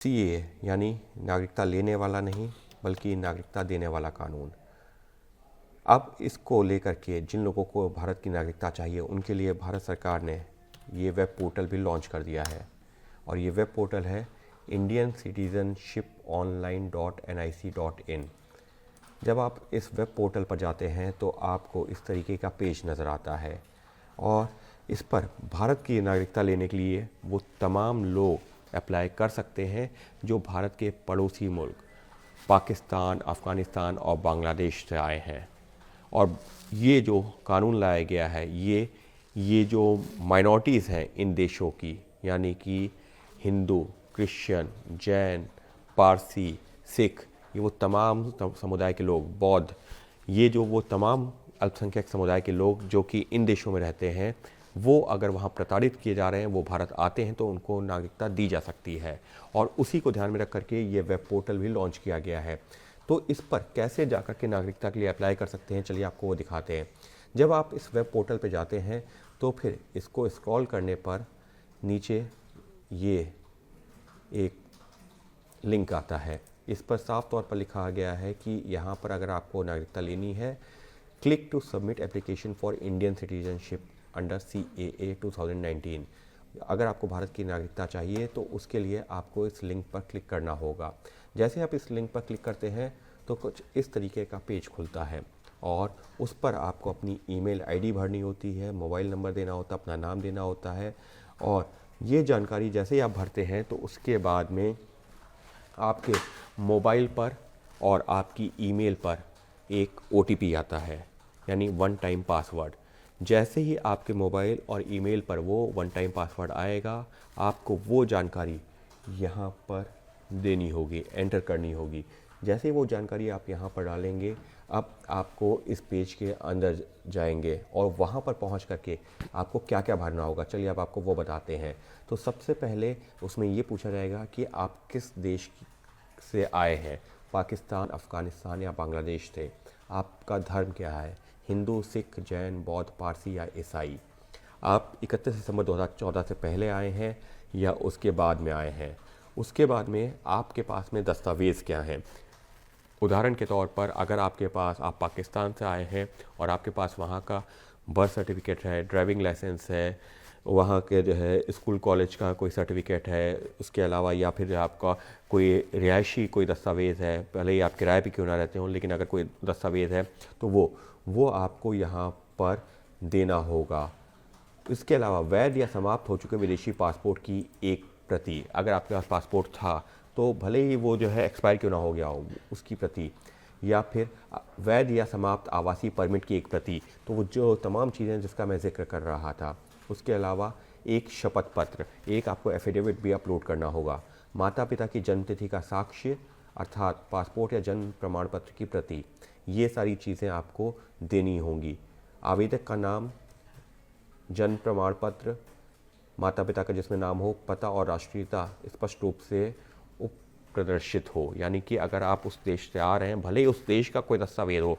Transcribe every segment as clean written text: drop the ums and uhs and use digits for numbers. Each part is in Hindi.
सीएए यानी नागरिकता लेने वाला नहीं बल्कि नागरिकता देने वाला कानून। अब इसको लेकर के जिन लोगों को भारत की नागरिकता चाहिए उनके लिए भारत सरकार ने ये वेब पोर्टल भी लॉन्च कर दिया है और ये वेब पोर्टल है इंडियन सिटीजनशिप ऑनलाइन .nic.in। जब आप इस वेब पोर्टल पर जाते हैं तो आपको इस तरीके का पेज नज़र आता है और इस पर भारत की नागरिकता लेने के लिए वो तमाम लोग अप्लाई कर सकते हैं जो भारत के पड़ोसी मुल्क पाकिस्तान, अफ़गानिस्तान और बांग्लादेश से आए हैं। और ये जो कानून लाया गया है ये जो माइनॉरिटीज़ हैं इन देशों की, यानी कि हिंदू, क्रिश्चियन, जैन, पारसी, सिख, ये वो तमाम समुदाय के लोग, बौद्ध, ये जो वो तमाम अल्पसंख्यक समुदाय के लोग जो कि इन देशों में रहते हैं, वो अगर वहाँ प्रताड़ित किए जा रहे हैं, वो भारत आते हैं तो उनको नागरिकता दी जा सकती है। और उसी को ध्यान में रख करके ये वेब पोर्टल भी लॉन्च किया गया है। तो इस पर कैसे जाकर के नागरिकता के लिए अप्लाई कर सकते हैं, चलिए आपको वो दिखाते हैं। जब आप इस वेब पोर्टल पे जाते हैं तो फिर इसको स्क्रॉल करने पर नीचे ये एक लिंक आता है। इस पर साफ तौर पर लिखा गया है कि यहाँ पर अगर आपको नागरिकता लेनी है, click to submit application for Indian citizenship under CAA 2019। अगर आपको भारत की नागरिकता चाहिए तो उसके लिए आपको इस लिंक पर क्लिक करना होगा। जैसे आप इस लिंक पर क्लिक करते हैं तो कुछ इस तरीके का पेज खुलता है और उस पर आपको अपनी ईमेल आईडी भरनी होती है, मोबाइल नंबर देना होता है, अपना नाम देना होता है। और ये जानकारी जैसे ही आप भरते हैं तो उसके बाद में आपके मोबाइल पर और आपकी ईमेल पर एक OTP आता है, यानी वन टाइम पासवर्ड। जैसे ही आपके मोबाइल और ईमेल पर वो वन टाइम पासवर्ड आएगा, आपको वो जानकारी यहाँ पर देनी होगी, एंटर करनी होगी। जैसे ही वो जानकारी आप यहाँ पर डालेंगे, अब आपको इस पेज के अंदर जाएंगे और वहाँ पर पहुँच करके आपको क्या क्या भरना होगा, चलिए अब आपको वो बताते हैं। तो सबसे पहले उसमें ये पूछा जाएगा कि आप किस देश से आए हैं, पाकिस्तान, अफ़गानिस्तान या बांग्लादेश से। आपका धर्म क्या है, हिंदू, सिख, जैन, बौद्ध, पारसी या ईसाई। आप 31 दिसंबर 2014 से पहले आए हैं या उसके बाद में आए हैं। उसके बाद में आपके पास में दस्तावेज़ क्या हैं। उदाहरण के तौर पर अगर आपके पास, आप पाकिस्तान से आए हैं और आपके पास वहाँ का बर्थ सर्टिफिकेट है, ड्राइविंग लाइसेंस है, वहाँ के जो है स्कूल कॉलेज का कोई सर्टिफिकेट है, उसके अलावा या फिर आपका कोई रिहायशी कोई दस्तावेज़ है, भले ही आप किराए पे क्यों ना रहते हो, लेकिन अगर कोई दस्तावेज़ है तो वो आपको यहाँ पर देना होगा। इसके अलावा वैध या समाप्त हो चुके विदेशी पासपोर्ट की एक प्रति, अगर आपके पास पासपोर्ट था तो भले ही वो जो है एक्सपायर क्यों ना हो गया हो, उसकी प्रति, या फिर वैध या समाप्त आवासीय परमिट की एक प्रति। तो वो जो तमाम चीज़ें जिसका मैं जिक्र कर रहा था। उसके अलावा एक शपथ पत्र, एक आपको एफिडेविट भी अपलोड करना होगा। माता पिता की जन्मतिथि का साक्ष्य अर्थात पासपोर्ट या जन्म प्रमाण पत्र की प्रति, ये सारी चीज़ें आपको देनी होंगी। आवेदक का नाम, जन्म प्रमाण पत्र, माता पिता का जिसमें नाम हो, पता और राष्ट्रीयता स्पष्ट रूप से प्रदर्शित हो, यानी कि अगर आप उस देश से आ रहे हैं, भले ही उस देश का कोई दस्तावेज हो,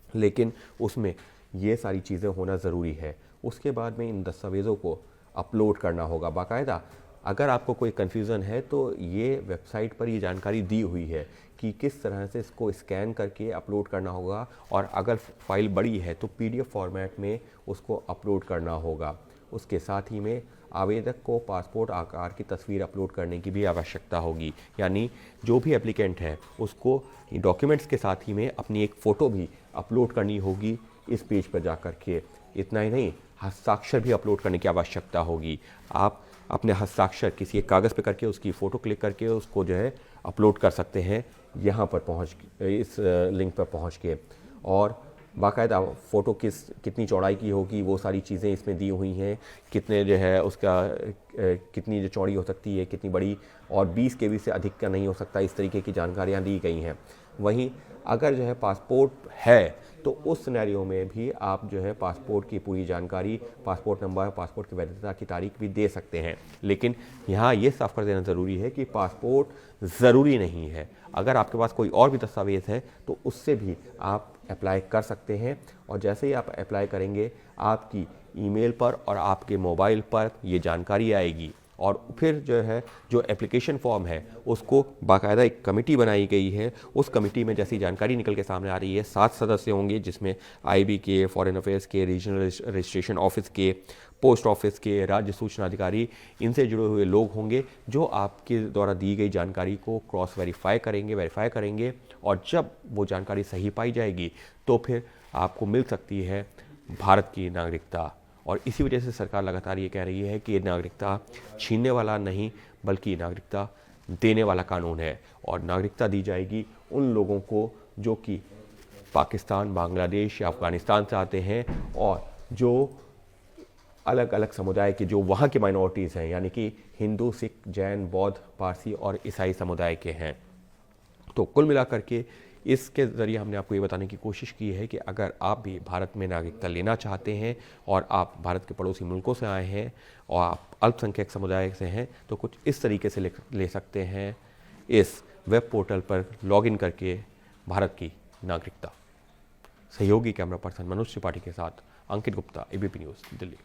लेकिन उसमें ये सारी चीज़ें होना ज़रूरी है। उसके बाद में इन दस्तावेज़ों को अपलोड करना होगा बाकायदा। अगर आपको कोई कन्फ्यूज़न है तो ये वेबसाइट पर ये जानकारी दी हुई है कि किस तरह से इसको स्कैन करके अपलोड करना होगा, और अगर फाइल बड़ी है तो PDF फॉर्मेट में उसको अपलोड करना होगा। उसके साथ ही में आवेदक को पासपोर्ट आकार की तस्वीर अपलोड करने की भी आवश्यकता होगी, यानी जो भी एप्लीकेंट है उसको डॉक्यूमेंट्स के साथ ही में अपनी एक फ़ोटो भी अपलोड करनी होगी इस पेज पर जा कर के। इतना ही नहीं, हस्ताक्षर भी अपलोड करने की आवश्यकता होगी। आप अपने हस्ताक्षर किसी एक कागज़ पे करके उसकी फ़ोटो क्लिक करके उसको जो है अपलोड कर सकते हैं यहाँ पर इस लिंक पर पहुँच के। और बाकायदा फ़ोटो कितनी चौड़ाई की होगी, वो सारी चीज़ें इसमें दी हुई हैं। कितने जो है उसका कितनी जो चौड़ी हो सकती है, कितनी बड़ी, और 20 KB से अधिक का नहीं हो सकता, इस तरीके की जानकारियाँ दी गई हैं। वहीं अगर जो है पासपोर्ट है तो उस सिनेरियो में भी आप जो है पासपोर्ट की पूरी जानकारी, पासपोर्ट नंबर, पासपोर्ट की वैधता की तारीख भी दे सकते हैं। लेकिन यहाँ ये साफ कर देना ज़रूरी है कि पासपोर्ट ज़रूरी नहीं है। अगर आपके पास कोई और भी दस्तावेज़ है तो उससे भी आप अप्लाई कर सकते हैं। और जैसे ही आप अप्लाई करेंगे, आपकी ईमेल पर और आपके मोबाइल पर ये जानकारी आएगी और फिर जो है जो एप्लीकेशन फॉर्म है उसको बाकायदा एक कमेटी बनाई गई है। उस कमेटी में जैसी जानकारी निकल के सामने आ रही है 7 सदस्य होंगे, जिसमें आईबी के, फॉरेन अफेयर्स के, रीजनल रजिस्ट्रेशन ऑफिस के, पोस्ट ऑफिस के, राज्य सूचना अधिकारी, इनसे जुड़े हुए लोग होंगे जो आपके द्वारा दी गई जानकारी को क्रॉस वेरीफाई करेंगे और जब वो जानकारी सही पाई जाएगी तो फिर आपको मिल सकती है भारत की नागरिकता। और इसी वजह से सरकार लगातार ये कह रही है कि ये नागरिकता छीनने वाला नहीं बल्कि नागरिकता देने वाला कानून है, और नागरिकता दी जाएगी उन लोगों को जो कि पाकिस्तान, बांग्लादेश या अफ़गानिस्तान से आते हैं और जो अलग अलग समुदाय के, जो वहाँ के माइनॉरिटीज़ हैं, यानी कि हिंदू, सिख, जैन, बौद्ध, पारसी और ईसाई समुदाय के हैं। तो कुल मिलाकर के इसके ज़रिए हमने आपको ये बताने की कोशिश की है कि अगर आप भी भारत में नागरिकता लेना चाहते हैं और आप भारत के पड़ोसी मुल्कों से आए हैं और आप अल्पसंख्यक समुदाय से हैं तो कुछ इस तरीके से ले सकते हैं इस वेब पोर्टल पर लॉगिन करके भारत की नागरिकता। सहयोगी कैमरा पर्सन मनोज त्रिपाठी के साथ अंकित गुप्ता, एबीपी न्यूज़, दिल्ली।